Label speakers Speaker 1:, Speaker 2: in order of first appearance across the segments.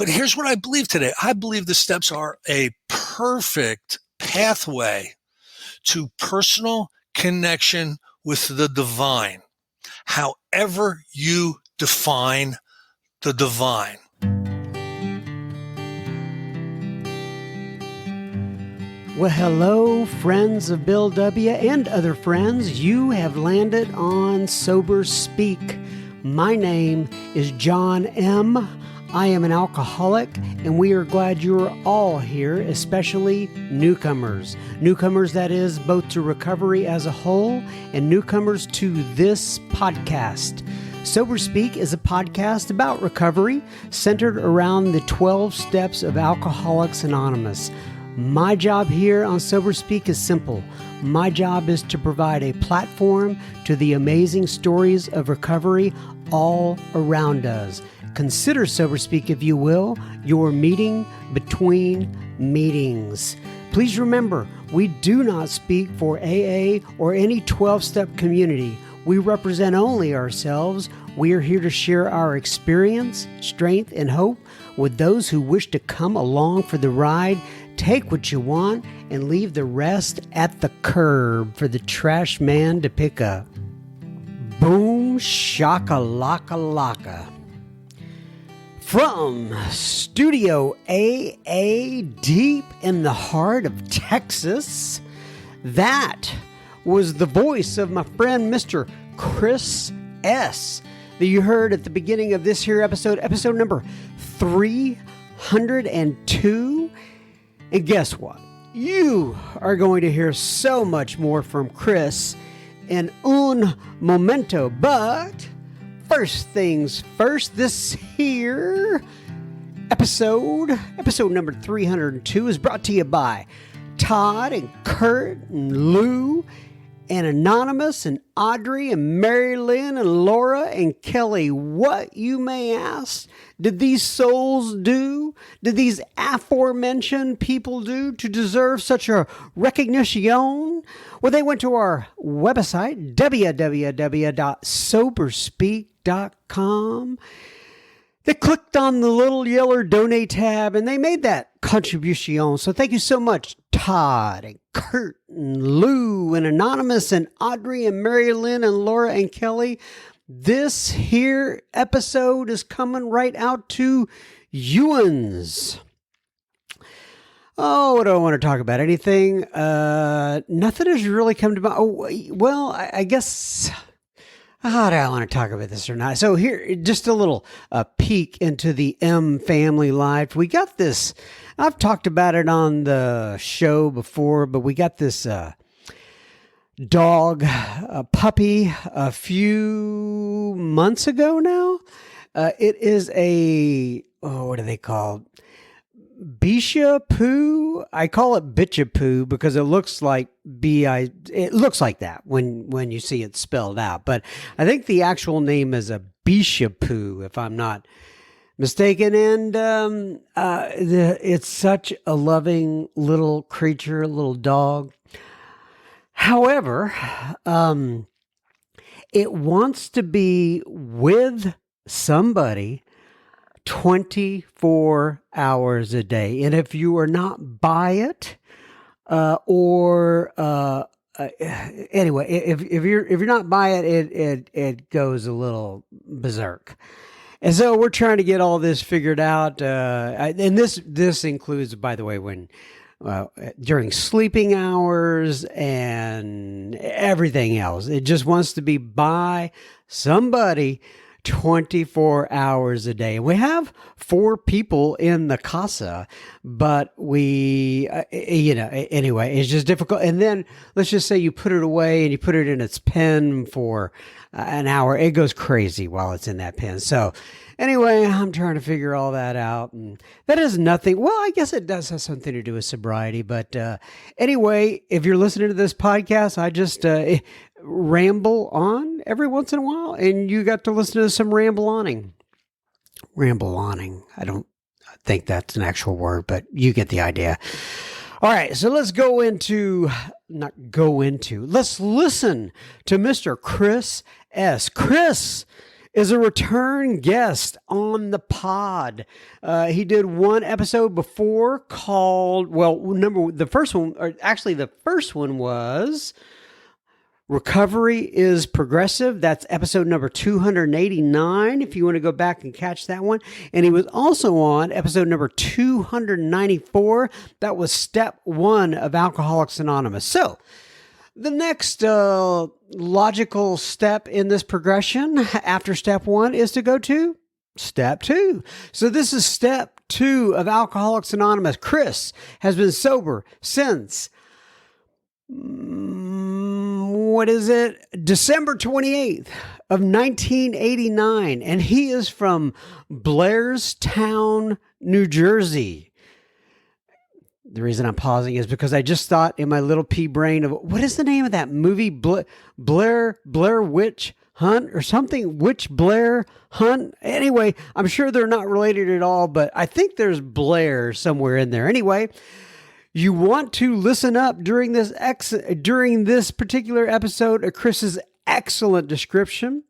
Speaker 1: But here's what I believe today. I believe the steps are a perfect pathway to personal connection with the divine, however you define the divine.
Speaker 2: Well, hello, friends of Bill W. and other friends. You have landed on Sober Speak. My name is John M. I am an alcoholic, and we are glad you are all here, especially newcomers. Newcomers, that is, both to recovery as a whole and newcomers to this podcast. Sober Speak is a podcast about recovery centered around the 12 steps of Alcoholics Anonymous. My job here on Sober Speak is simple. My job is to provide a platform to the amazing stories of recovery all around us. Consider Sober Speak, if you will, your meeting between meetings. Please remember, we do not speak for AA or any 12-step community. We represent only ourselves. We are here to share our experience, strength, and hope with those who wish to come along for the ride. Take what you want and leave the rest at the curb for the trash man to pick up. Boom, shaka-laka laka. From Studio AA deep in the heart of Texas, that was the voice of my friend Mr. Chris S. that you heard at the beginning of this here episode number 302. And guess what? You are going to hear so much more from Chris in un momento. But first things first, this here episode number 302 is brought to you by Todd and Kurt and Lou and Anonymous and Audrey and Mary Lynn and Laura and Kelly. What, you may ask, did these souls do? Did these aforementioned people do to deserve such a recognition? Well, they went to our website, www.soberspeak.com. They clicked on the little yellow donate tab and they made that contribution. So thank you so much, Todd and Kurt and Lou and Anonymous and Audrey and Mary Lynn and Laura and Kelly. This here episode is coming right out to Ewans. Oh, what do I want to talk about? Anything? Nothing has really come to mind. Oh, well, I guess... How do I want to talk about this or not? So here, just a little peek into the M family life. We got this, I've talked about it on the show before, but we got this dog, a puppy, a few months ago now. It is what are they called? Bisha Poo. I call it Bitcha Poo because it looks like it looks like that when you see it spelled out. But I think the actual name is a Bisha Poo, if I'm not mistaken. And it's such a loving little creature, little dog. However, it wants to be with somebody 24 hours a day. And if you are not by it, anyway, if you're not by it, it goes a little berserk. And so we're trying to get all this figured out. And this includes, by the way, when during sleeping hours and everything else. It just wants to be by somebody 24 hours a day. We have 4 people in the casa, but we, anyway, it's just difficult. And then let's just say you put it away and you put it in its pen for an hour. It goes crazy while it's in that pen. So anyway, I'm trying to figure all that out. And that has nothing. Well, I guess it does have something to do with sobriety. But anyway, if you're listening to this podcast, I just ramble on every once in a while, and you got to listen to some ramble-oning. Ramble-oning. I don't think that's an actual word, but you get the idea. All right, so let's let's listen to Mr. Chris S. Chris is a return guest on the pod. He did one episode before called, well, the first one, or actually the first one was Recovery is Progressive. That's episode number 289, if you want to go back and catch that one. And he was also on episode number 294. That was step 1 of Alcoholics Anonymous. So, the next logical step in this progression after step 1 is to go to step 2. So this is step 2 of Alcoholics Anonymous. Chris has been sober since, December 28th of 1989. And he is from Blairstown, New Jersey. The reason I'm pausing is because I just thought in my little pea brain of, what is the name of that movie? Blair Witch Hunt or something? Witch Blair Hunt? Anyway, I'm sure they're not related at all, but I think there's Blair somewhere in there. Anyway, you want to listen up during this particular episode of Chris's excellent description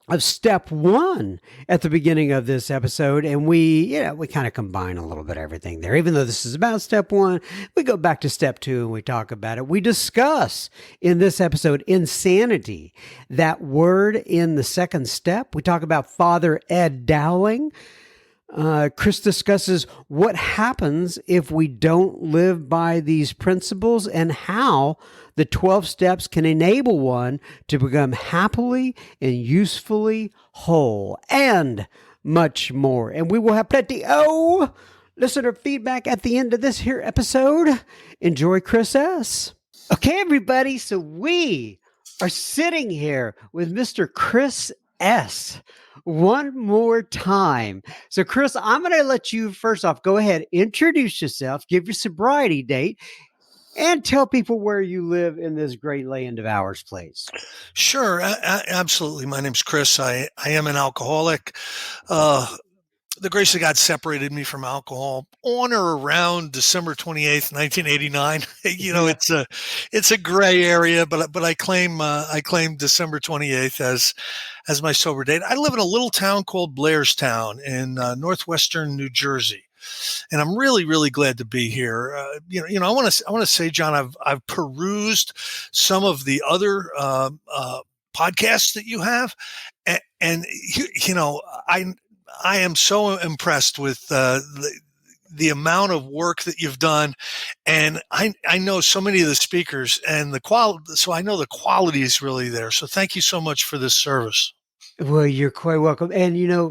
Speaker 2: of step 1 at the beginning of this episode. And we kind of combine a little bit of everything there. Even though this is about step 1, we go back to step 2 and we talk about it. We discuss in this episode insanity, that word in the second step. We talk about Father Ed Dowling. Chris discusses what happens if we don't live by these principles and how the 12 steps can enable one to become happily and usefully whole, and much more. And we will have plenty listener feedback at the end of this here episode. Enjoy Chris S. Okay, everybody, so we are sitting here with Mr. Chris S. one more time. So, Chris, I'm going to let you first off go ahead, introduce yourself, give your sobriety date, and tell people where you live in this great land of ours, please.
Speaker 1: Sure, absolutely. My name's Chris. I am an alcoholic. The grace of God separated me from alcohol on or around December 28th, 1989. It's a gray area, but I claim December 28th as my sober date. I live in a little town called Blairstown in northwestern New Jersey, and I'm really, really glad to be here. I want to say, John, I've perused some of the other podcasts that you have, and I am so impressed with the amount of work that you've done, and I know so many of the speakers and the quality. So I know the quality is really there. So thank you so much for this service.
Speaker 2: Well, you're quite welcome. And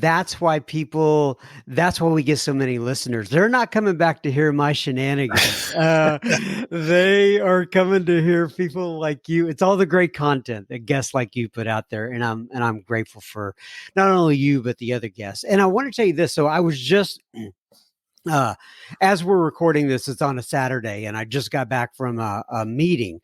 Speaker 2: that's why we get so many listeners. They're not coming back to hear my shenanigans. They are coming to hear people like you. It's all the great content that guests like you put out there. And I'm grateful for not only you, but the other guests. And I want to tell you this. So I was just, as we're recording this, it's on a Saturday, and I just got back from a meeting.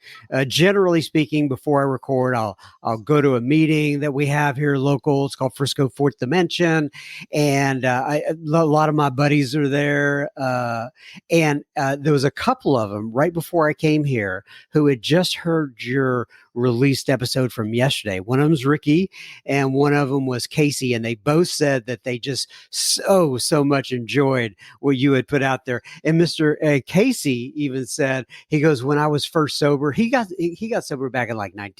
Speaker 2: Generally speaking, before I record, I'll go to a meeting that we have here local. It's called Frisco Fourth Dimension, and a lot of my buddies are there. And there was a couple of them right before I came here who had just heard your released episode from yesterday. One of them's Ricky, and one of them was Casey, and they both said that they just so much enjoyed what you had put out there. And Mr. Casey even said, he goes, when I was first sober, he got sober back in like I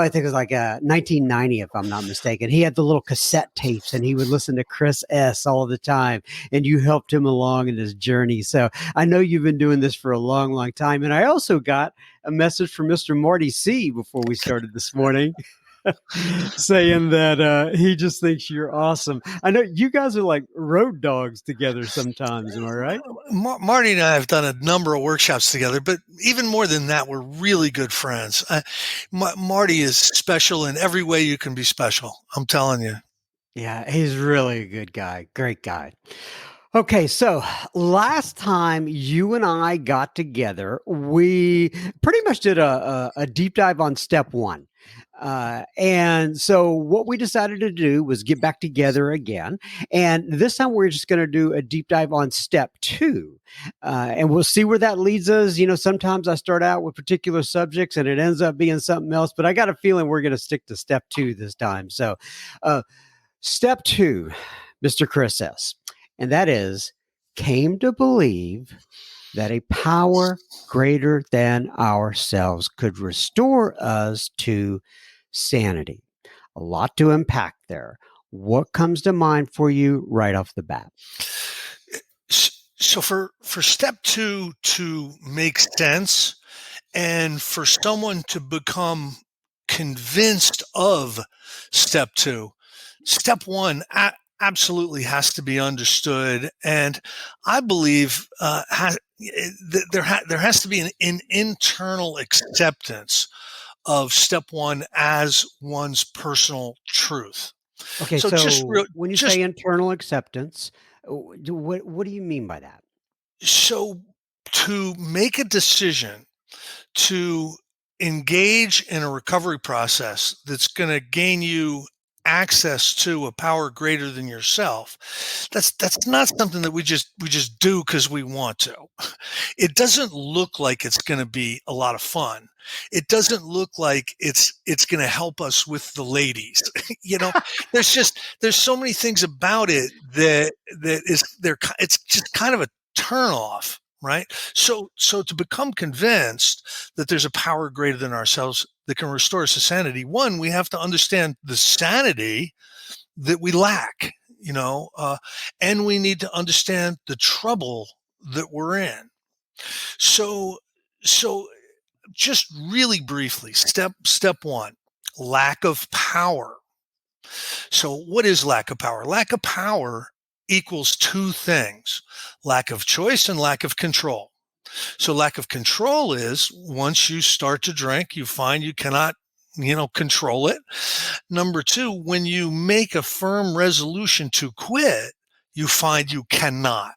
Speaker 2: think it was like 1990, if I'm not mistaken. He had the little cassette tapes, and he would listen to Chris S. all the time, and you helped him along in his journey. So I know you've been doing this for a long, long time. And I also got a message from Mr. Marty C. before we started this morning saying that he just thinks you're awesome. I know you guys are like road dogs together sometimes. Am I right?
Speaker 1: Marty and I have done a number of workshops together, but even more than that, we're really good friends. Marty is special in every way you can be special. I'm telling you.
Speaker 2: Yeah, he's really a good guy. Great guy. Okay, so last time you and I got together, we pretty much did a deep dive on step one. And so, what we decided to do was get back together again. And this time, we're just going to do a deep dive on step two. And we'll see where that leads us. You know, sometimes I start out with particular subjects and it ends up being something else, but I got a feeling we're going to stick to step two this time. So, uh, step two, Mr. Chris S., and that is came to believe that a power greater than ourselves could restore us to sanity. A lot to unpack there. What comes to mind for you right off the bat?
Speaker 1: So for step two to make sense, and for someone to become convinced of step two, step one absolutely has to be understood. And I believe there has to be an internal acceptance of step one as one's personal truth.
Speaker 2: Okay,
Speaker 1: So
Speaker 2: so when you say
Speaker 1: just
Speaker 2: internal acceptance, what do you mean by that?
Speaker 1: so to make a decision to engage in a recovery process that's going to gain you access to a power greater than yourself, that's not something that we just do because we want to. It doesn't look like it's going to be a lot of fun. It doesn't look like it's going to help us with the ladies. you know there's so many things about it that is there. It's just kind of a turn off, right? So to become convinced that there's a power greater than ourselves that can restore us to sanity, one, we have to understand the sanity that we lack, and we need to understand the trouble that we're in. So, so just really briefly, step one, lack of power. So what is lack of power? Lack of power equals two things: lack of choice and lack of control. So lack of control is once you start to drink, you find you cannot, control it. Number two, when you make a firm resolution to quit, you find you cannot.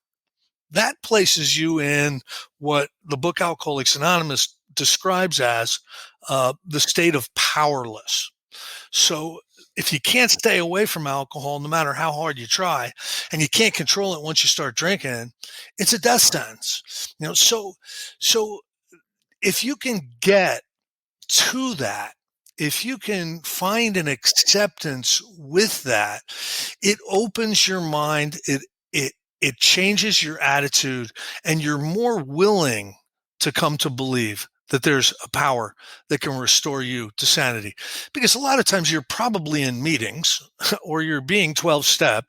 Speaker 1: That places you in what the book Alcoholics Anonymous describes as the state of powerless. So if you can't stay away from alcohol, no matter how hard you try, and you can't control it once you start drinking, it's a death sentence. So if you can get to that, if you can find an acceptance with that, it opens your mind. It changes your attitude, and you're more willing to come to believe that there's a power that can restore you to sanity. Because a lot of times you're probably in meetings or you're being 12 step,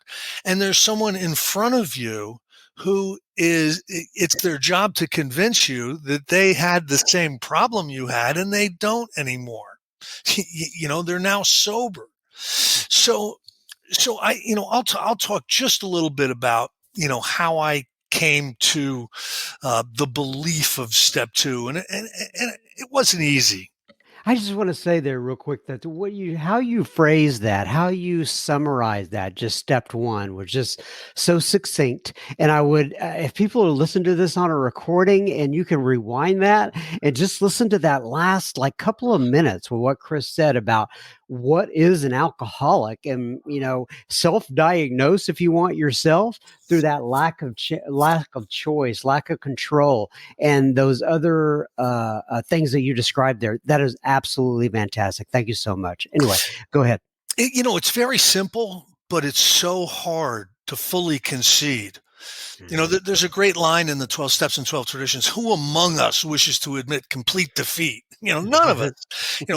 Speaker 1: and there's someone in front of you who it's their job to convince you that they had the same problem you had and they don't anymore. They're now sober. So I'll talk just a little bit about, how I came to the belief of step two, and it wasn't easy.
Speaker 2: I just want to say there real quick that how you phrase that, how you summarize that, just step one was just so succinct. And I would, if people listen to this on a recording and you can rewind that and just listen to that last like couple of minutes with what Chris said about what is an alcoholic and, self-diagnose if you want yourself through that lack of choice, lack of control, and those other things that you described there. That is absolutely fantastic. Thank you so much. Anyway, go ahead.
Speaker 1: It's very simple, but it's so hard to fully concede. There's a great line in the 12 Steps and 12 Traditions: who among us wishes to admit complete defeat? None of us.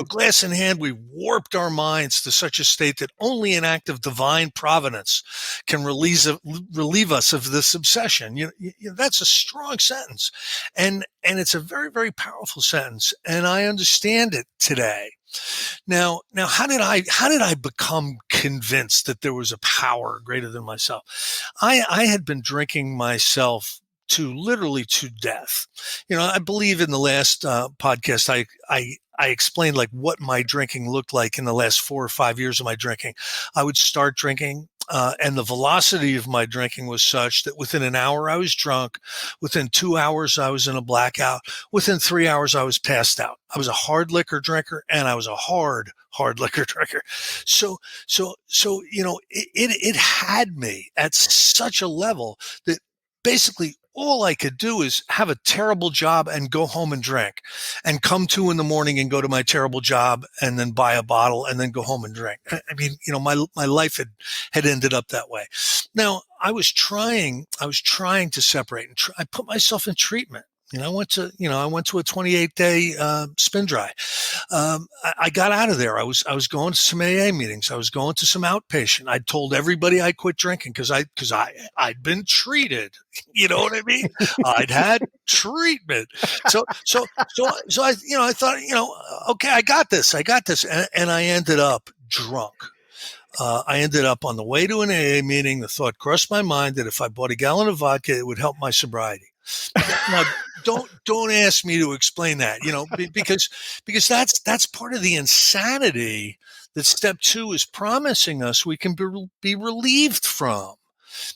Speaker 1: Glass in hand, we warped our minds to such a state that only an act of divine providence can relieve us of this obsession. That's a strong sentence. And it's a very, very powerful sentence. And I understand it today. Now, how did I become convinced that there was a power greater than myself? I had been drinking myself literally to death. I believe in the last podcast, I explained like what my drinking looked like in the last 4 or 5 years of my drinking. I would start drinking And the velocity of my drinking was such that within an hour I was drunk. Within 2 hours I was in a blackout. Within 3 hours I was passed out. I was a hard liquor drinker, and I was a hard liquor drinker. So, it had me at such a level that basically all I could do is have a terrible job and go home and drink, and come 2 in the morning and go to my terrible job and then buy a bottle and then go home and drink. I mean, my life had ended up that way. Now I was trying to separate, and I put myself in treatment. I went to a 28-day spin dry. I got out of there. I was going to some AA meetings. I was going to some outpatient. I told everybody I quit drinking because I'd been treated. You know what I mean? I'd had treatment. So I thought, okay, I got this, and I ended up drunk. I ended up on the way to an AA meeting. The thought crossed my mind that if I bought a gallon of vodka, it would help my sobriety. Now, don't ask me to explain that, because that's part of the insanity that step 2 is promising us we can be relieved from.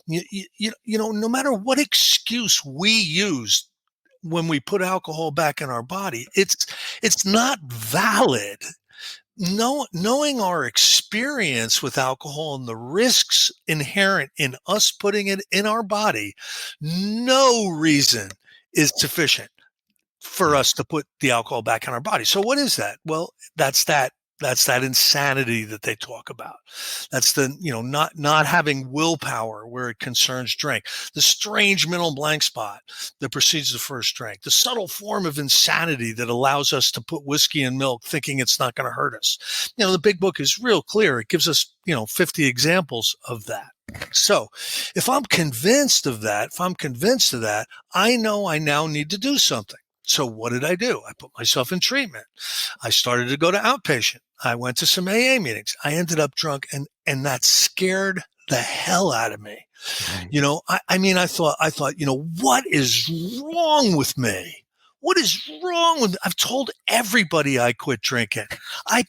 Speaker 1: No matter what excuse we use when we put alcohol back in our body, it's not valid. Knowing our experience with alcohol and the risks inherent in us putting it in our body, no reason is sufficient for us to put the alcohol back in our body. So what is that? Well, that's that insanity that they talk about. That's the, not having willpower where it concerns drink. The strange mental blank spot that precedes the first drink. The subtle form of insanity that allows us to put whiskey in milk thinking it's not going to hurt us. The big book is real clear. It gives us, 50 examples of that. So if I'm convinced of that, I know I now need to do something. So what did I do? I put myself in treatment. I started to go to outpatient. I went to some AA meetings. I ended up drunk, and that scared the hell out of me. Right. I thought, what is wrong with me? What is wrong with me? I've told everybody I quit drinking. I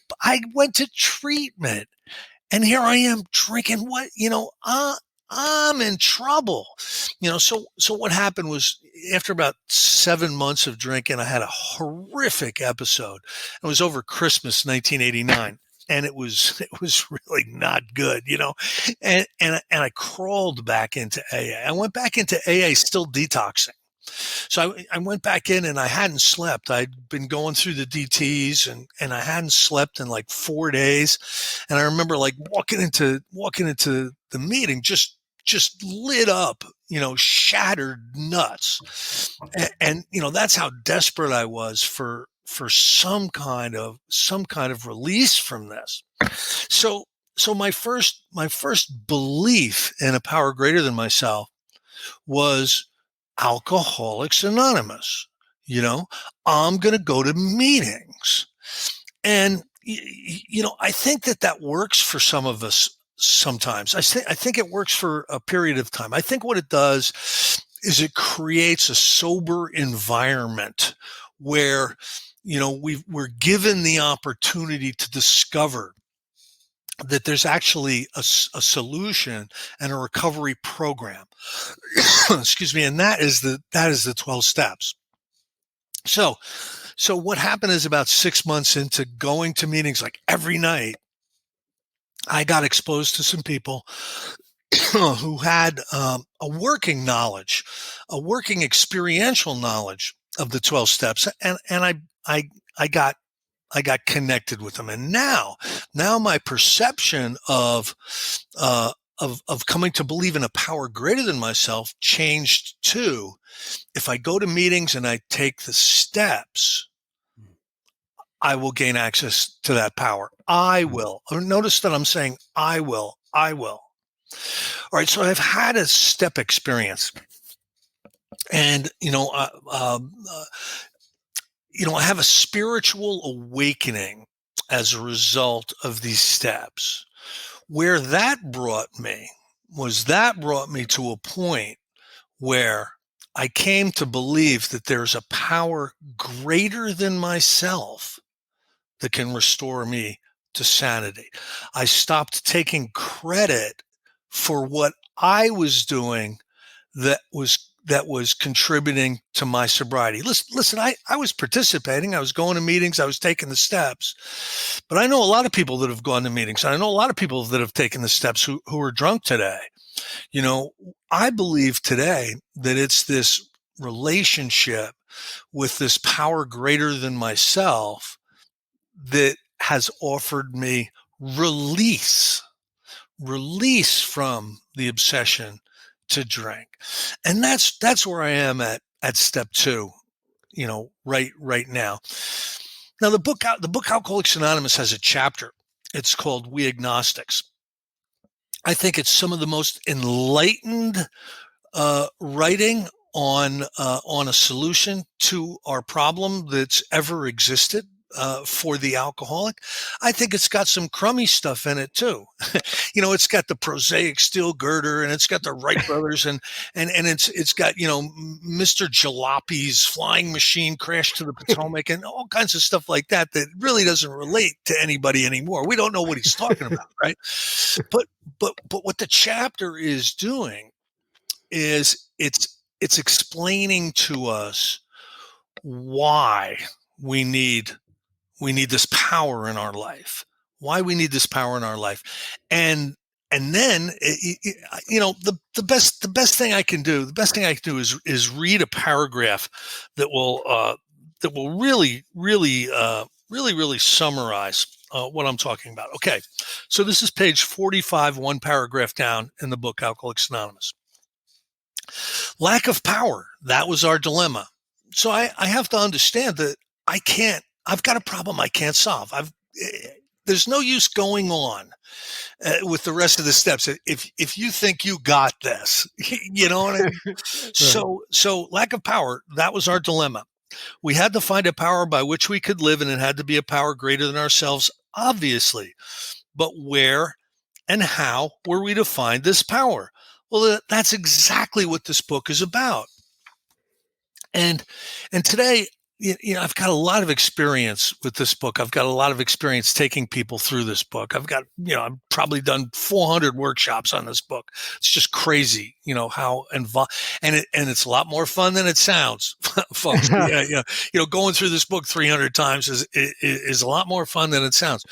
Speaker 1: went to treatment, and here I am drinking. What, I'm in trouble. So what happened was, after about 7 months of drinking, I had a horrific episode. It was over Christmas 1989. And it was really not good, and I crawled back into AA. I went back into AA still detoxing. So I went back in, and I hadn't slept. I'd been going through the DTs, and I hadn't slept in like 4 days. And I remember like walking into the meeting, just lit up, shattered nuts. And that's how desperate I was for some kind of release from this. So my first belief in a power greater than myself was Alcoholics Anonymous. I'm going to go to meetings. And, I think that works for some of us sometimes. I think it works for a period of time. I think what it does is it creates a sober environment where, we're given the opportunity to discover that there's actually a solution and a recovery program. Excuse me. And that is the 12 steps. So what happened is, about 6 months into going to meetings like every night, I got exposed to some people who had a working knowledge, a working experiential knowledge of the 12 steps. And I got connected with them. And now my perception of coming to believe in a power greater than myself changed to, if I go to meetings and I take the steps, I will gain access to that power. I will. Notice that I'm saying I will. All right. So I've had a step experience, and, I have a spiritual awakening as a result of these steps. Where that brought me to a point where I came to believe that there's a power greater than myself that can restore me to sanity. I stopped taking credit for what I was doing that was contributing to my sobriety. Listen, I was participating. I was going to meetings. I was taking the steps. But I know a lot of people that have gone to meetings. And I know a lot of people that have taken the steps who are drunk today. You know, I believe today that it's this relationship with this power greater than myself that has offered me release from the obsession to drink. And that's where I am at step 2, right now. Now the book Alcoholics Anonymous has a chapter. It's called We Agnostics. I think it's some of the most enlightened writing on a solution to our problem that's ever existed for the alcoholic. I think it's got some crummy stuff in it too. It's got the prosaic steel girder, and it's got the Wright brothers, and it's got Mr. Jalopy's flying machine crash to the Potomac, and all kinds of stuff like that really doesn't relate to anybody anymore. We don't know what he's talking about, right? But what the chapter is doing is it's explaining to us why we need this power in our life, and then the best thing I can do is read a paragraph that will really summarize what I'm talking about. Okay, so this is page 45, one paragraph down in the book Alcoholics Anonymous. Lack of power, that was our dilemma. So I have to understand that I've got a problem I can't solve. There's no use going on with the rest of the steps if you think you got this. You know what I mean? Right. So lack of power, that was our dilemma. We had to find a power by which we could live, and it had to be a power greater than ourselves, obviously. But where and how were we to find this power? Well, that's exactly what this book is about. And today, I've got a lot of experience with this book. I've got a lot of experience taking people through this book. I've probably done 400 workshops on this book. It's just crazy, how involved, and it's a lot more fun than it sounds, folks. Going through this book 300 times is a lot more fun than it sounds.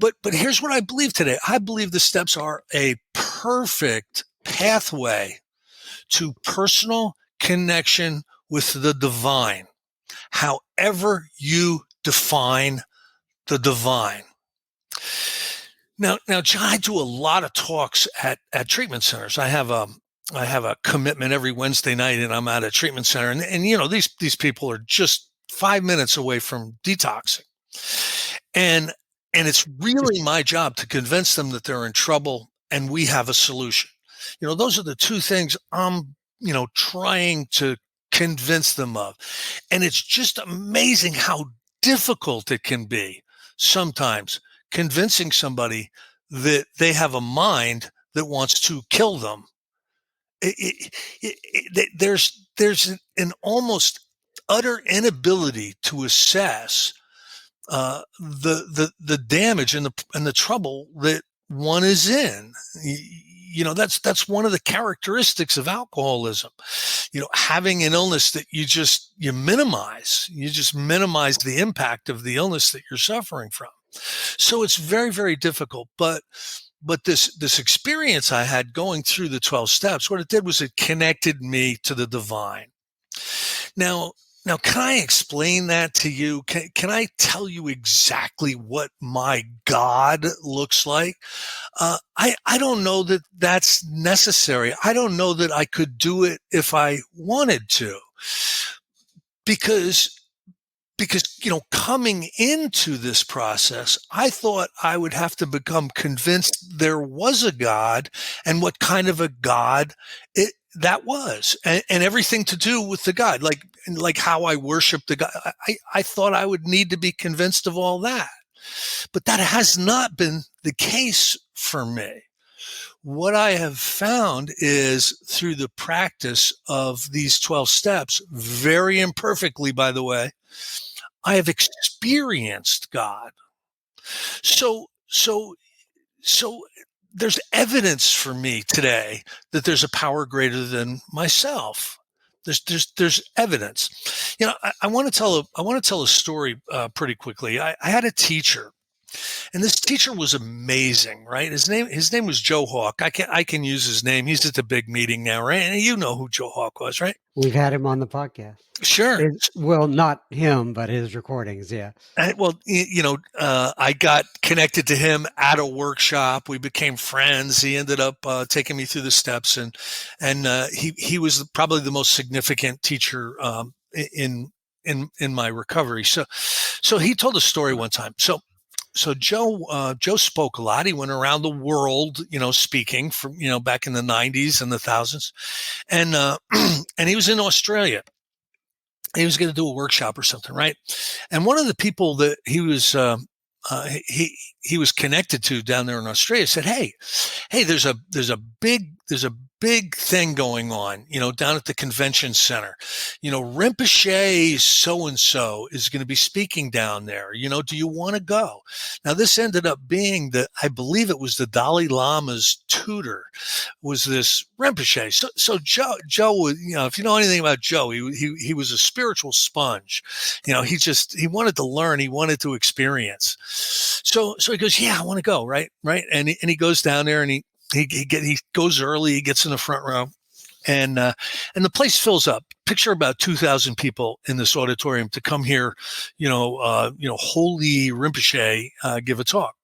Speaker 1: But here's what I believe today. I believe the steps are a perfect pathway to personal connection with the divine, however you define the divine. Now, John, I do a lot of talks at treatment centers. I have a commitment every Wednesday night, and I'm at a treatment center, and these people are just 5 minutes away from detoxing, and it's really my job to convince them that they're in trouble and we have a solution. Those are the two things I'm trying to convince them of. And it's just amazing how difficult it can be sometimes convincing somebody that they have a mind that wants to kill them. There's an almost utter inability to assess the damage and the trouble that one is in. That's one of the characteristics of alcoholism. Having an illness that you minimize the impact of the illness that you're suffering from. So it's very, very difficult. But this experience I had going through the 12 steps, what it did was it connected me to the divine. Now, can I explain that to you? Can I tell you exactly what my God looks like? I don't know that that's necessary. I don't know that I could do it if I wanted to, because coming into this process, I thought I would have to become convinced there was a God and what kind of a God that was, and everything to do with the God, like how I worship the God. I thought I would need to be convinced of all that, but that has not been the case for me. What I have found is through the practice of these 12 steps, very imperfectly, by the way, I have experienced God. So there's evidence for me today that there's a power greater than myself. There's evidence. I want to tell a story pretty quickly. I had a teacher, and this teacher was amazing, right? His name was Joe Hawk. I can use his name. He's at the big meeting now, right? And you know who Joe Hawk was, right?
Speaker 2: We've had him on the podcast.
Speaker 1: Sure.
Speaker 2: Well, not him, but his recordings. Yeah.
Speaker 1: I got connected to him at a workshop. We became friends. He ended up taking me through the steps, and he was probably the most significant teacher in my recovery. So he told a story one time. So Joe spoke a lot. He went around the world, speaking from back in the 90s and the thousands, and and he was in Australia. He was going to do a workshop or something, right? And one of the people that he was connected to down there in Australia said, "Hey, there's a big thing going on, down at the convention center. Rinpoche so and so is going to be speaking down there. Do you want to go?" Now, this ended up being I believe it was the Dalai Lama's tutor, was this Rinpoche. So Joe, if you know anything about Joe, he was a spiritual sponge. He wanted to learn, he wanted to experience. So he goes, "Yeah, I want to go." Right. And he goes down there, and he goes early. He gets in the front row, and the place fills up. Picture about 2,000 people in this auditorium to come here, holy Rinpoche give a talk,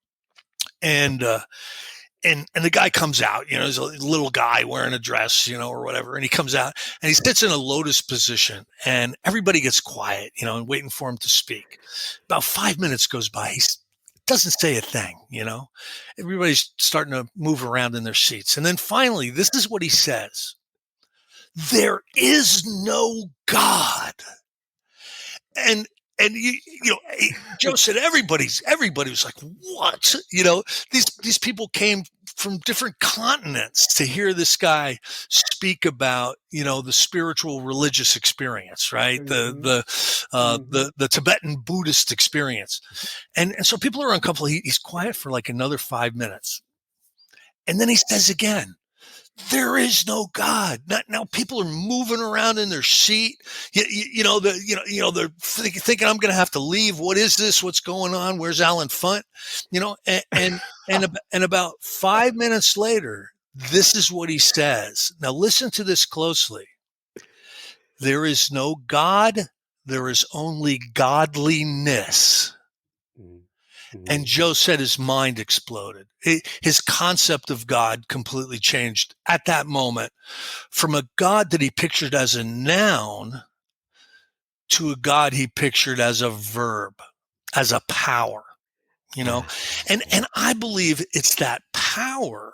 Speaker 1: and the guy comes out. He's a little guy wearing a dress, or whatever, and he comes out and he sits in a lotus position, and everybody gets quiet, and waiting for him to speak. About 5 minutes goes by. He doesn't say a thing, Everybody's starting to move around in their seats. And then finally, this is what he says: "There is no God." And Joe said everybody was like, "What?" These people came from different continents to hear this guy speak about the spiritual religious experience, right? The Tibetan Buddhist experience, and so people are uncomfortable. He's quiet for like another 5 minutes, and then he says again, "There is no God." Now people are moving around in their seat. They're thinking, "I'm going to have to leave. What is this? What's going on? Where's Alan Funt?" And about 5 minutes later, this is what he says. Now listen to this closely. "There is no God. There is only godliness." And Joe said his mind exploded. His concept of God completely changed at that moment, from a God that he pictured as a noun to a God he pictured as a verb, as a power, and I believe it's that power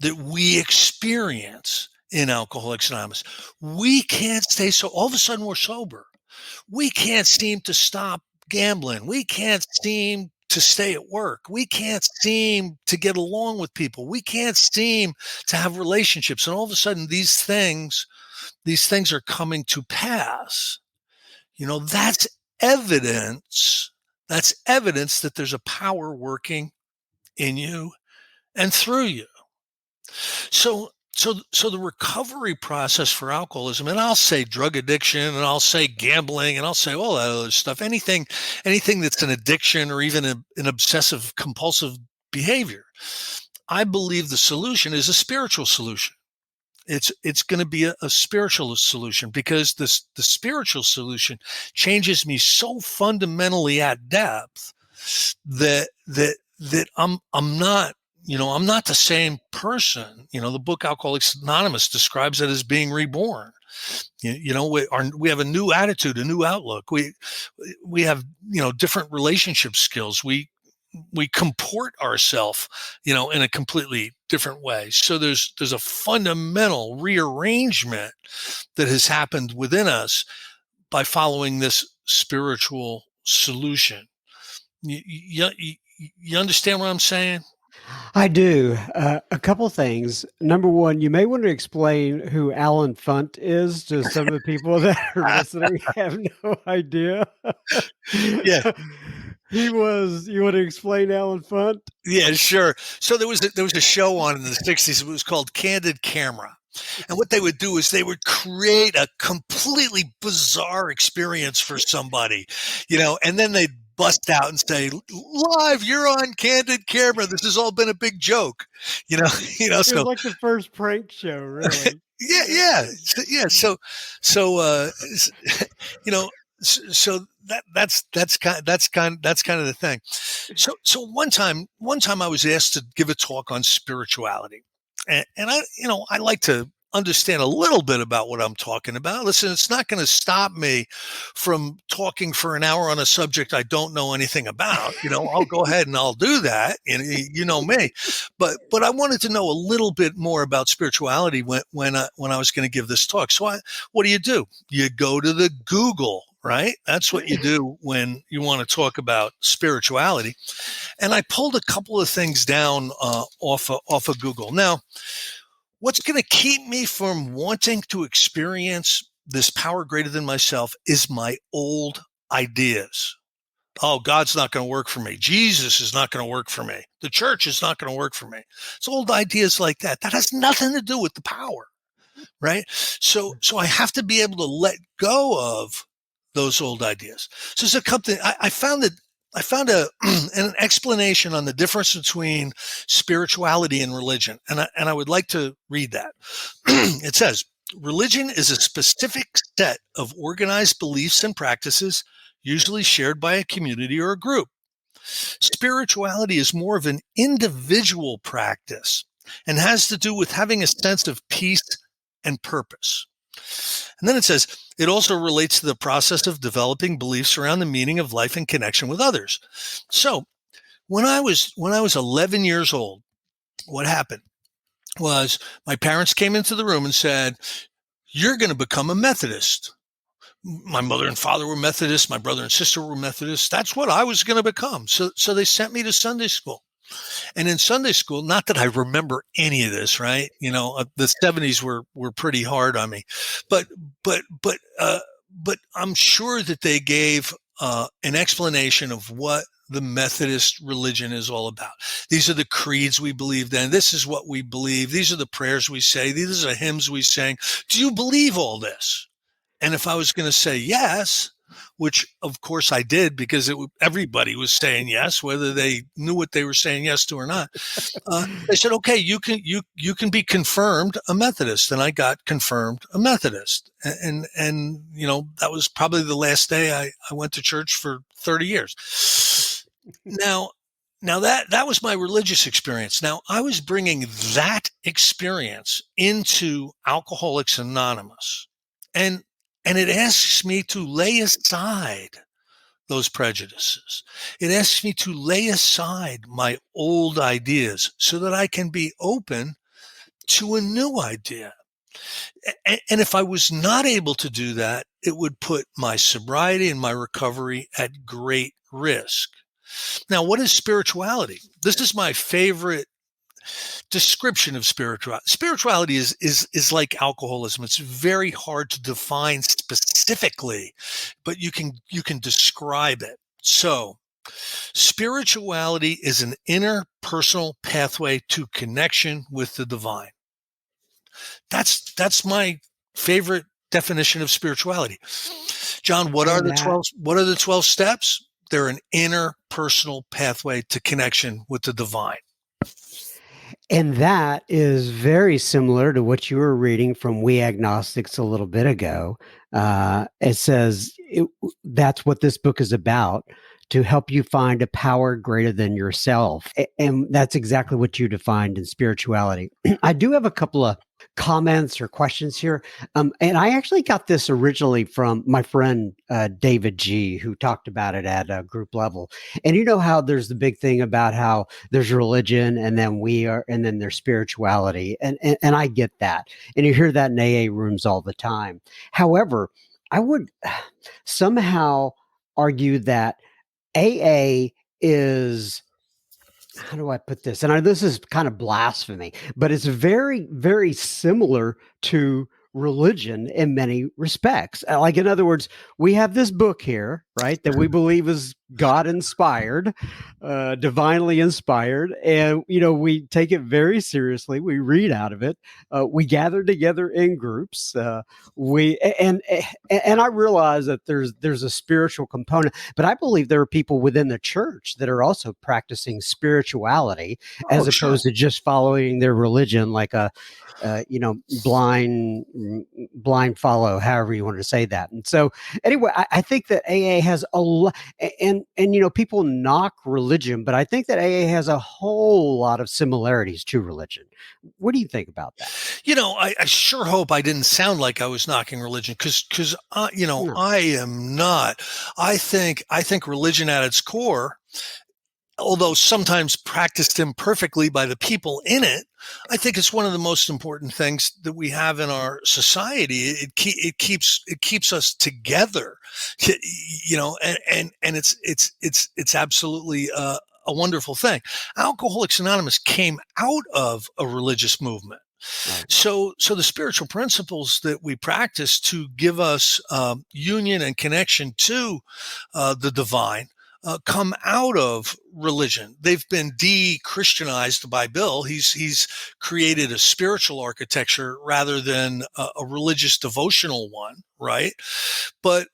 Speaker 1: that we experience in Alcoholics Anonymous. We can't stay all of a sudden we're sober. We can't seem to stop gambling. We can't seem to stay at work. We can't seem to get along with people. We can't seem to have relationships. And all of a sudden these things are coming to pass. That's evidence. That's evidence that there's a power working in you and through you. So the recovery process for alcoholism, and I'll say drug addiction, and I'll say gambling, and I'll say all that other stuff, anything that's an addiction or even an obsessive compulsive behavior, I believe the solution is a spiritual solution. It's going to be a spiritual solution, because the spiritual solution changes me so fundamentally at depth that I'm not I'm not the same person. The book Alcoholics Anonymous describes it as being reborn. We have a new attitude, a new outlook. We have different relationship skills. We comport ourselves in a completely different way. So there's a fundamental rearrangement that has happened within us by following this spiritual solution. You understand what I'm saying?
Speaker 2: I do. A couple things. Number one, you may want to explain who Alan Funt is to some of the people that are listening have no idea.
Speaker 1: Yeah.
Speaker 2: He was. You want to explain Alan Funt?
Speaker 1: Yeah, sure. So there was a show on in the '60s. It was called Candid Camera. And what they would do is they would create a completely bizarre experience for somebody, and then they'd bust out and say, "Live, you're on Candid Camera. This has all been a big joke," you know,
Speaker 2: It was
Speaker 1: So
Speaker 2: like the first prank show, really.
Speaker 1: yeah, yeah, yeah. So, you know, so that's kind of the thing. So one time I was asked to give a talk on spirituality, and I like to understand a little bit about what I'm talking about. Listen, it's not going to stop me from talking for an hour on a subject I don't know anything about. I'll go ahead and I'll do that. And you know me, but I wanted to know a little bit more about spirituality when I was going to give this talk. So what do? You go to the Google, right? That's what you do when you want to talk about spirituality. And I pulled a couple of things down off of Google. Now, what's going to keep me from wanting to experience this power greater than myself is my old ideas. Oh, God's not going to work for me. Jesus is not going to work for me. The church is not going to work for me. It's old ideas like that. That has nothing to do with the power, right? So I have to be able to let go of those old ideas. So there's a couple. I found an explanation on the difference between spirituality and religion, and I would like to read that. It says, religion is a specific set of organized beliefs and practices, usually shared by a community or a group. Spirituality is more of an individual practice and has to do with having a sense of peace and purpose. And then it says, it also relates to the process of developing beliefs around the meaning of life and connection with others. So when I was 11 years old, what happened was my parents came into the room and said, "You're going to become a Methodist." My mother and father were Methodists. My brother and sister were Methodists. That's what I was going to become. So they sent me to Sunday school. And in Sunday school, not that I remember any of this, right? The '70s were pretty hard on me, but I'm sure that they gave an explanation of what the Methodist religion is all about. These are the creeds we believed in. This is what we believe. These are the prayers we say. These are the hymns we sing. Do you believe all this? And if I was going to say yes, which of course I did, because everybody was saying yes, whether they knew what they were saying yes to or not. They said, "Okay, you can be confirmed a Methodist," and I got confirmed a Methodist, and that was probably the last day I went to church for 30 years. Now that was my religious experience. Now I was bringing that experience into Alcoholics Anonymous, and it asks me to lay aside those prejudices. It asks me to lay aside my old ideas so that I can be open to a new idea. And if I was not able to do that, it would put my sobriety and my recovery at great risk. Now, what is spirituality? This is my favorite description of spirituality. Spirituality is like alcoholism. It's very hard to define specifically, but you can describe it. So, spirituality is an interpersonal pathway to connection with the divine. That's my favorite definition of spirituality. John, what are the 12 steps? They're an interpersonal pathway to connection with the divine.
Speaker 2: And that is very similar to what you were reading from We Agnostics a little bit ago. It says that's what this book is about, to help you find a power greater than yourself. And that's exactly what you defined in spirituality. I do have a couple of comments or questions here. And I actually got this originally from my friend, David G., who talked about it at a group level. And you know how there's the big thing about how there's religion and then there's spirituality. And I get that. And you hear that in AA rooms all the time. However, I would somehow argue that AA is, how do I put this? And this is kind of blasphemy, but it's very, very similar to religion in many respects. Like, in other words, we have this book here, right, that we believe is God inspired, divinely inspired, and we take it very seriously. We read out of it. We gather together in groups. We and I realize that there's a spiritual component, but I believe there are people within the church that are also practicing spirituality as
Speaker 1: Oh, sure.
Speaker 2: opposed to just following their religion like a blind follow, however you want to say that. And so, anyway, I think that AA has a lot, and people knock religion, but I think that AA has a whole lot of similarities to religion. What do you think about that?
Speaker 1: I sure hope I didn't sound like I was knocking religion because
Speaker 2: No.
Speaker 1: I am not. I think religion at its core, although sometimes practiced imperfectly by the people in it, I think it's one of the most important things that we have in our society. It keeps us together, and it's absolutely a wonderful thing. Alcoholics Anonymous came out of a religious movement.
Speaker 2: Right.
Speaker 1: So the spiritual principles that we practice to give us union and connection to the divine come out of religion. They've been de-Christianized by Bill. He's created a spiritual architecture rather than a religious devotional one, right? But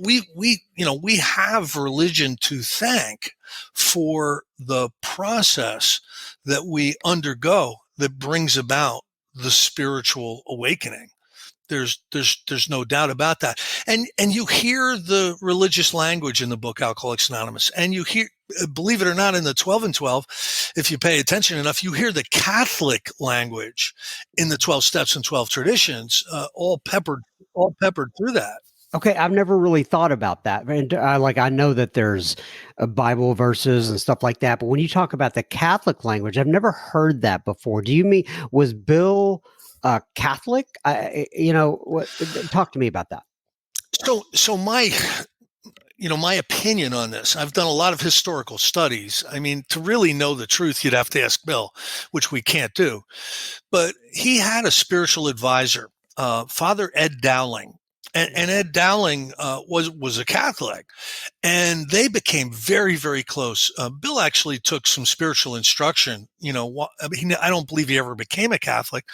Speaker 1: we have religion to thank for the process that we undergo that brings about the spiritual awakening. There's no doubt about that. And you hear the religious language in the book Alcoholics Anonymous, and you hear, believe it or not, in the 12 and 12, if you pay attention enough, you hear the Catholic language in the 12 steps and 12 traditions, all peppered through that.
Speaker 2: Okay, I've never really thought about that. And I know that there's Bible verses and stuff like that, but when you talk about the Catholic language, I've never heard that before. Do you mean was Bill Catholic? What? Talk to me about that.
Speaker 1: So my opinion on this, I've done a lot of historical studies. I mean, to really know the truth, you'd have to ask Bill, which we can't do. But he had a spiritual advisor, Father Ed Dowling. And Ed Dowling was a Catholic, and they became very, very close. Bill actually took some spiritual instruction. I don't believe he ever became a Catholic,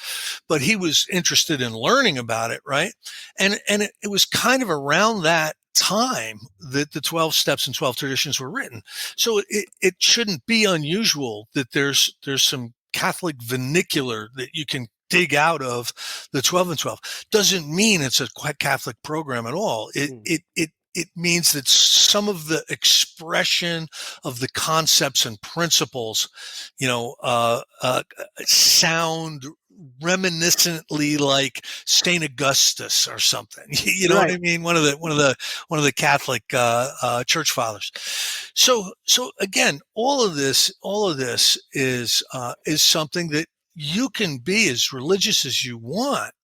Speaker 1: but he was interested in learning about it, right? And it was kind of around that time that the 12 steps and 12 traditions were written. So it shouldn't be unusual that there's some Catholic vernacular that you can dig out of the 12 and 12. Doesn't mean it's a Catholic program at all. It means that some of the expression of the concepts and principles, sound reminiscently like Saint Augustus or something. You know what I
Speaker 2: Right.
Speaker 1: mean? One of the Catholic church fathers. So again, all of this is something that you can be as religious as you want.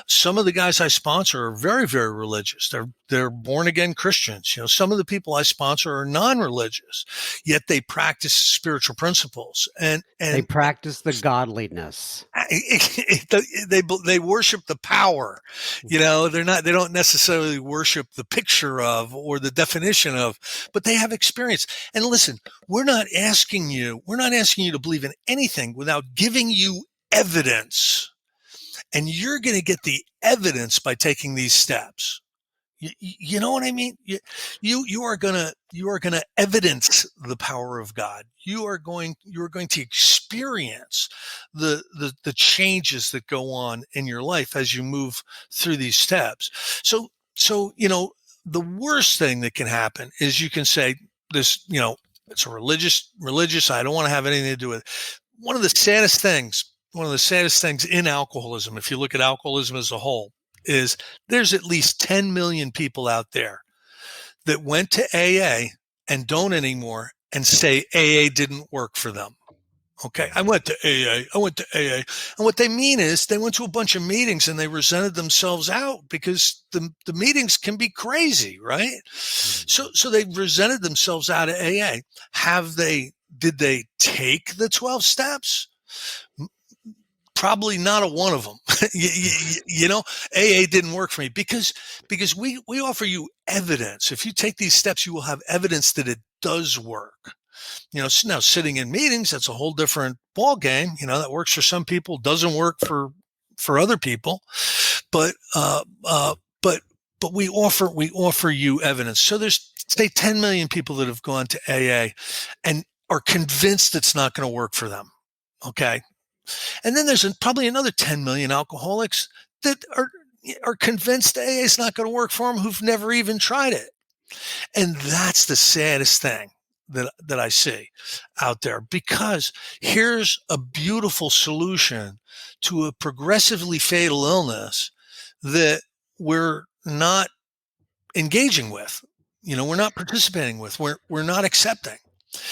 Speaker 1: Some of the guys I sponsor are very, very religious. They're born again Christians. Some of the people I sponsor are non-religious, yet they practice spiritual principles. And
Speaker 2: They practice the godliness.
Speaker 1: they worship the power. They don't necessarily worship the picture of or the definition of, but they have experience. And listen, we're not asking you to believe in anything without giving you evidence. And you're going to get the evidence by taking these steps. You know what I mean? You are gonna evidence the power of God. You are going to experience the changes that go on in your life as you move through these steps. So the worst thing that can happen is you can say this. It's a religious. I don't want to have anything to do with it. One of the saddest things in alcoholism, if you look at alcoholism as a whole, is there's at least 10 million people out there that went to AA and don't anymore and say AA didn't work for them. Okay, I went to AA. And what they mean is they went to a bunch of meetings and they resented themselves out because the meetings can be crazy, right? So they resented themselves out of AA. Did they take the 12 steps? Probably not a one of them. You know, AA didn't work for me because we offer you evidence. If you take these steps, you will have evidence that it does work. You know, now sitting in meetings, that's a whole different ball game. You know, that works for some people, doesn't work for other people. But but we offer you evidence. So there's, say, 10 million people that have gone to AA and are convinced it's not going to work for them. Okay. And then there's probably another 10 million alcoholics that are convinced AA is not going to work for them, who've never even tried it. And that's the saddest thing that I see out there, because here's a beautiful solution to a progressively fatal illness that we're not engaging with. You know, we're not participating with, we're not accepting.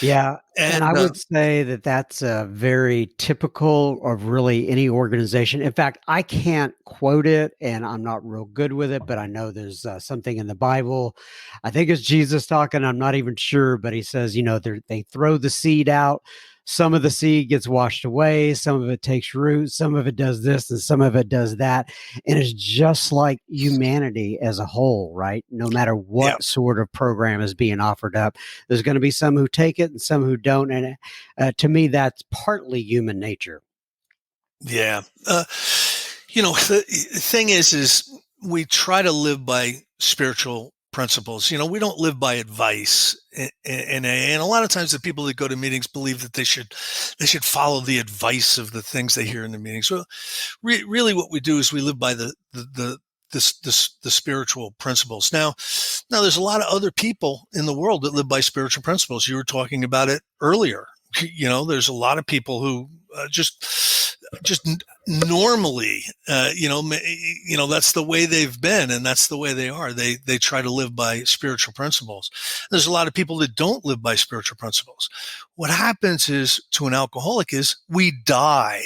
Speaker 2: Yeah, and I
Speaker 1: And
Speaker 2: would say that that's very typical of really any organization. In fact, I can't quote it, and I'm not real good with it, but I know there's something in the Bible. I think it's Jesus talking. I'm not even sure, but he says, you know, they throw the seed out. Some of the seed gets washed away. Some of it takes root. Some of it does this, and some of it does that. And it's just like humanity as a whole, right? No matter
Speaker 1: yeah,
Speaker 2: what sort of program is being offered up, there's going to be some who take it and some who don't. And to me, that's partly human nature.
Speaker 1: yeah. You know, the thing is we try to live by spiritual principles. You know, we don't live by advice in AA. And a lot of times the people that go to meetings believe that they should follow the advice of the things they hear in the meetings. So really what we do is we live by the spiritual principles. Now there's a lot of other people in the world that live by spiritual principles. You were talking about it earlier. You know, there's a lot of people who just normally, you know, that's the way they've been, and that's the way they are. They try to live by spiritual principles. There's a lot of people that don't live by spiritual principles. What happens is, to an alcoholic, is we die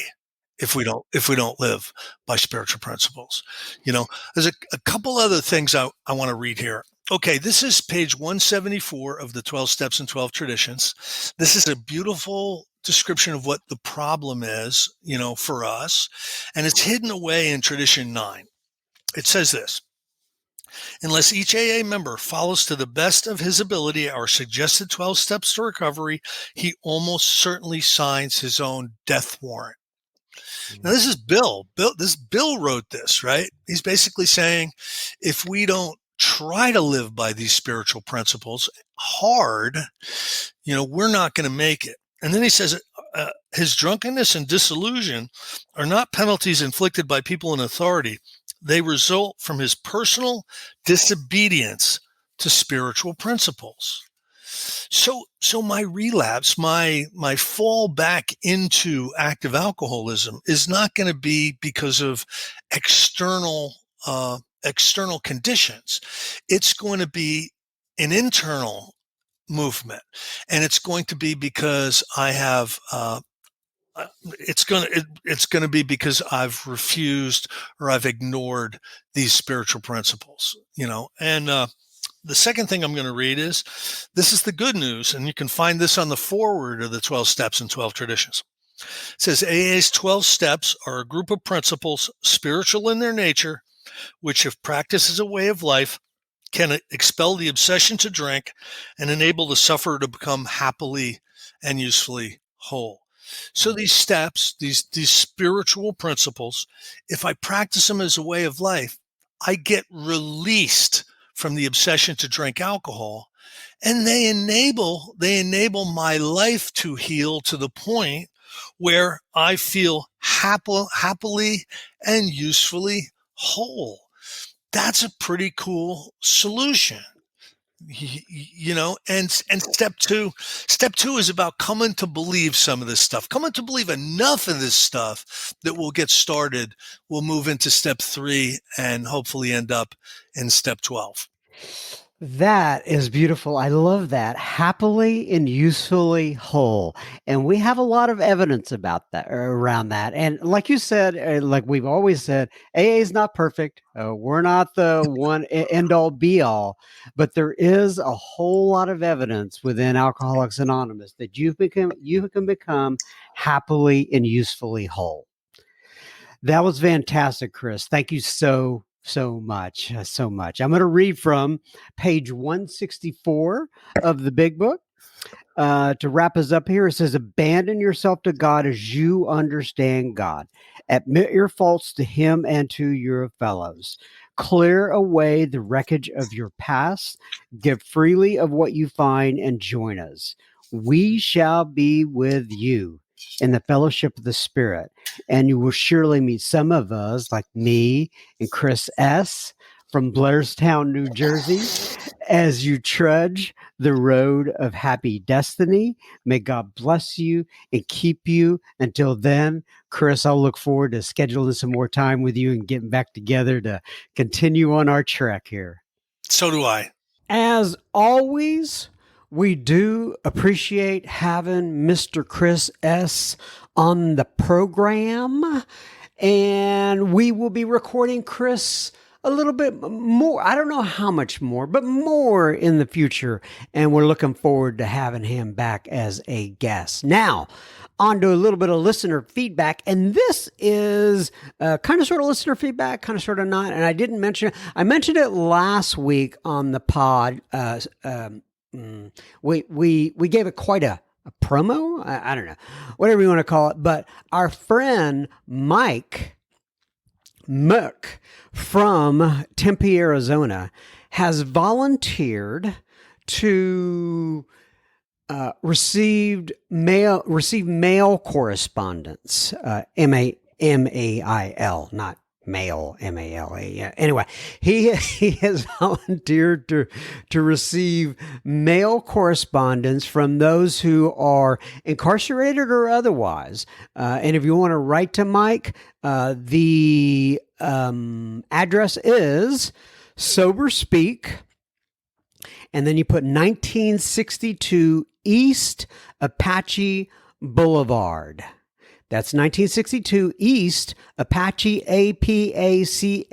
Speaker 1: if we don't live by spiritual principles. You know, there's a couple other things I want to read here. Okay, this is page 174 of the 12 Steps and 12 Traditions. This is a beautiful description of what the problem is, you know, for us, and it's hidden away in Tradition 9. It says this: unless each AA member follows to the best of his ability our suggested 12 steps to recovery, he almost certainly signs his own death warrant. Now, this is Bill. Bill wrote this, right? He's basically saying, if we don't try to live by these spiritual principles hard, you know, we're not going to make it. And then he says, his drunkenness and disillusion are not penalties inflicted by people in authority. They result from his personal disobedience to spiritual principles. So my relapse, my fall back into active alcoholism is not going to be because of external conditions. It's going to be an internal movement, and it's going to be because I have it's going to be because I've refused or I've ignored these spiritual principles, you know. And the second thing I'm going to read is, this is the good news, and you can find this on the forward of the 12 Steps and 12 Traditions. It says AA's 12 steps are a group of principles, spiritual in their nature, which, if practiced as a way of life, can expel the obsession to drink and enable the sufferer to become happily and usefully whole. So these steps, these spiritual principles, if I practice them as a way of life, I get released from the obsession to drink alcohol, and they enable my life to heal to the point where I feel happily and usefully whole. That's a pretty cool solution, you know. And step two is about coming to believe some of this stuff, coming to believe enough of this stuff that we'll get started. We'll move into step 3 and hopefully end up in step 12.
Speaker 2: That is beautiful. I love that. Happily and usefully whole. And we have a lot of evidence about that, around that. And like you said, like we've always said, AA is not perfect. We're not the one end all be all, but there is a whole lot of evidence within Alcoholics Anonymous that you can become happily and usefully whole. That was fantastic, Chris. Thank you so much. So much. I'm going to read from page 164 of the big book. To wrap us up here, it says, abandon yourself to God as you understand God. Admit your faults to Him and to your fellows. Clear away the wreckage of your past. Give freely of what you find and join us. We shall be with you in the fellowship of the Spirit, and you will surely meet some of us, like me and Chris S. from Blairstown, New Jersey, as you trudge the road of happy destiny. May God bless you and keep you. Until then, Chris, I'll look forward to scheduling some more time with you and getting back together to continue on our trek here.
Speaker 1: So do I.
Speaker 2: As always, we do appreciate having Mr. Chris S. on the program, and we will be recording Chris a little bit more. I don't know how much more, but more in the future. And we're looking forward to having him back as a guest. Now, on to a little bit of listener feedback. And this is kind of sort of listener feedback, kind of sort of not. And I didn't mention it. I mentioned it last week on the pod. We gave it quite a promo. I don't know, whatever you want to call it. But our friend Mike Merck from Tempe, Arizona, has volunteered to receive mail correspondence. MAIL, not mail, MALA. Yeah. Anyway, he has volunteered to receive mail correspondence from those who are incarcerated or otherwise. And if you want to write to Mike, the address is Sober Speak, and then you put 1962 East Apache Boulevard. That's 1962 East Apache, APACHE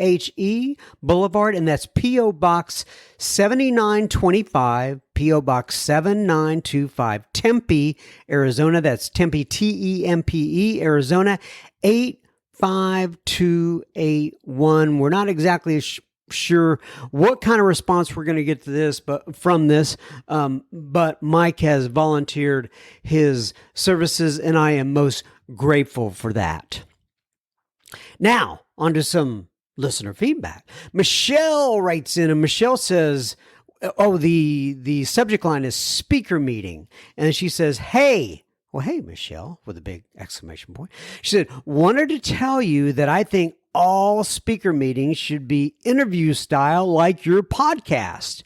Speaker 2: Boulevard, and that's P.O. Box 7925, P.O. Box 7925, Tempe, Arizona. That's Tempe, TEMPE, Arizona, 85281. We're not exactly sure what kind of response we're going to get to this, but but Mike has volunteered his services, and I am most grateful for that. Now, on to some listener feedback. Michelle writes in, and Michelle says, the subject line is speaker meeting. And she says, hey, Michelle, with a big exclamation point. She said, wanted to tell you that I think all speaker meetings should be interview style like your podcast.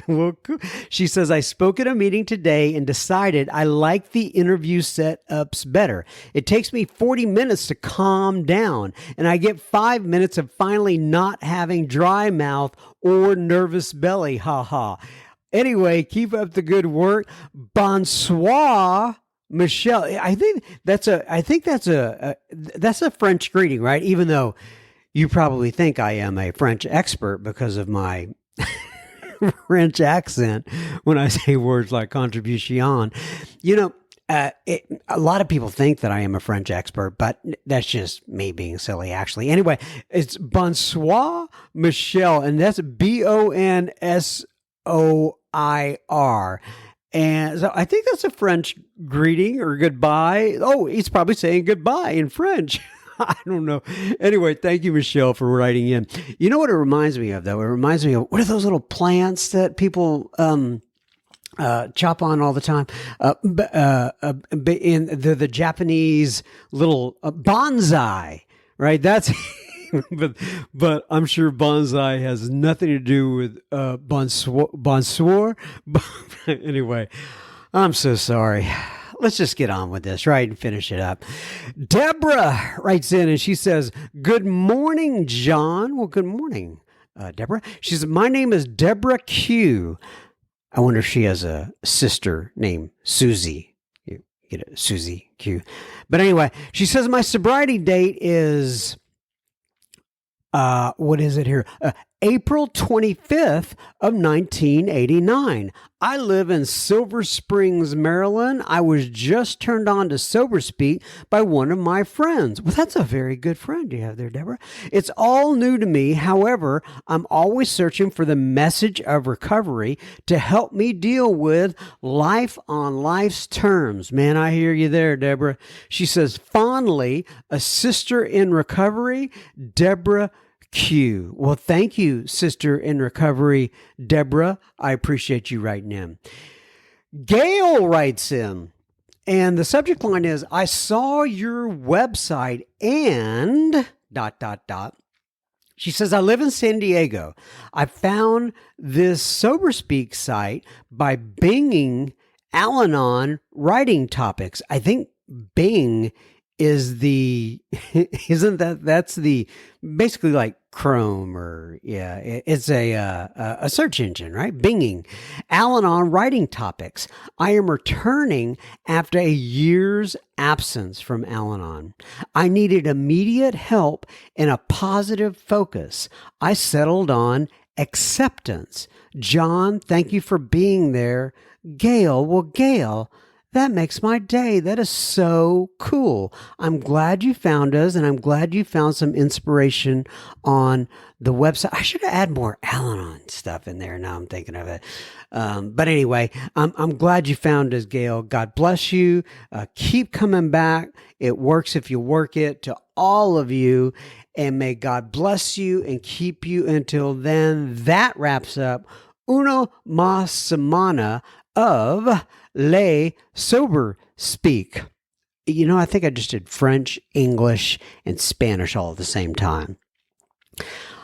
Speaker 2: Well, cool. She says, I spoke at a meeting today and decided I like the interview setups better. It takes me 40 minutes to calm down, and I get 5 minutes of finally not having dry mouth or nervous belly. Ha ha. Anyway, keep up the good work. Bonsoir, Michelle. I think that's a French greeting, right? Even though you probably think I am a French expert because of my French accent when I say words like contribution. You know, a lot of people think that I am a French expert, but that's just me being silly, actually. Anyway, it's bonsoir, Michelle, and that's BONSOIR. And so I think that's a French greeting or goodbye. Oh, he's probably saying goodbye in French. I don't know. Anyway, thank you, Michelle, for writing in. You know what it reminds me of, though? It reminds me of, what are those little plants that people chop on all the time? In the Japanese little bonsai, right? That's but I'm sure bonsai has nothing to do with bonsoir. Anyway, I'm so sorry. Let's just get on with this, right, and finish it up. Deborah writes in, and she says, good morning, John. Well, good morning, Deborah. She says, my name is Deborah Q. I wonder if she has a sister named Susie. You get it, Susie Q. But anyway, she says, my sobriety date is, what is it here? April 25th of 1989. I live in Silver Springs, Maryland. I was just turned on to Sober Speak by one of my friends. Well, that's a very good friend you have there, Deborah. It's all new to me. However, I'm always searching for the message of recovery to help me deal with life on life's terms. Man, I hear you there, Deborah. She says, fondly, a sister in recovery, Deborah Q. Well, thank you, sister in recovery, Deborah. I appreciate you writing in. Gail writes in, and the subject line is, I saw your website and ... She says, I live in San Diego. I found this Sober Speak site by binging Al-Anon writing topics. I think Bing is that's the basically like Chrome, or it's a search engine, right? Binging Al-Anon writing topics. I am returning after a year's absence from Al-Anon. I needed immediate help and a positive focus. I settled on acceptance. John, thank you for being there. Gail, well, Gail, that makes my day. That is so cool. I'm glad you found us, and I'm glad you found some inspiration on the website. I should have added more Al-Anon stuff in there. Now I'm thinking of it. But anyway, I'm glad you found us, Gail. God bless you. Keep coming back. It works if you work it. To all of you, and may God bless you and keep you until then. That wraps up Una Mas Semana of Les Sober Speak. You know, I think I just did French, English, and Spanish all at the same time.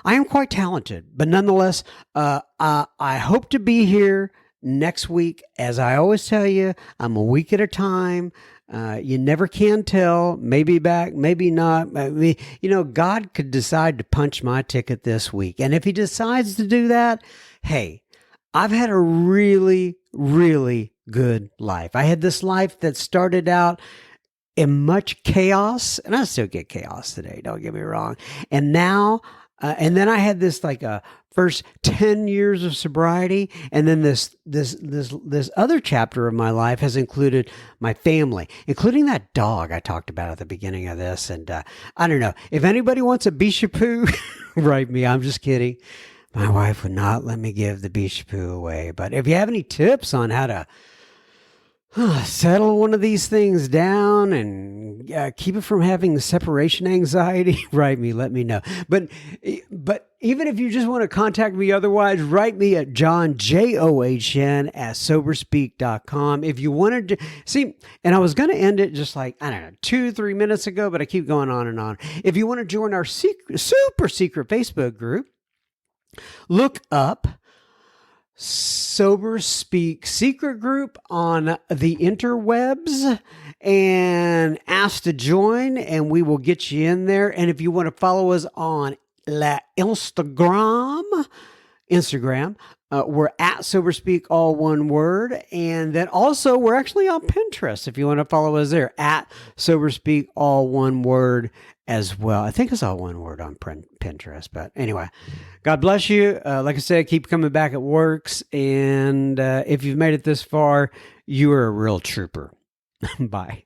Speaker 2: I am quite talented, but nonetheless, I hope to be here next week. As I always tell you, I'm a week at a time. You never can tell. Maybe back, maybe not. God could decide to punch my ticket this week. And if he decides to do that, hey, I've had a really, really good life. I had this life that started out in much chaos, and I still get chaos today, don't get me wrong. And now, and then I had this like a first 10 years of sobriety, and then this other chapter of my life has included my family, including that dog I talked about at the beginning of this. And I don't know, if anybody wants a Bishopoo, write me. I'm just kidding. My wife would not let me give the Bishopoo away. But if you have any tips on how to settle one of these things down and keep it from having separation anxiety, write me, let me know. But even if you just want to contact me otherwise, write me at johnjohn at soberspeak.com. If you wanted to see, and I was going to end it just like, I don't know, 2-3 minutes ago, but I keep going on and on. If you want to join our super secret Facebook group, look up Sober Speak Secret Group on the interwebs and ask to join, and we will get you in there. And if you want to follow us on Instagram, we're at Sober Speak, all one word. And then also we're actually on Pinterest if you want to follow us there, at Sober Speak, all one word as well. I think it's all one word on Pinterest. But anyway, God bless you. Like I said, keep coming back. It works. And if you've made it this far, you are a real trooper. Bye.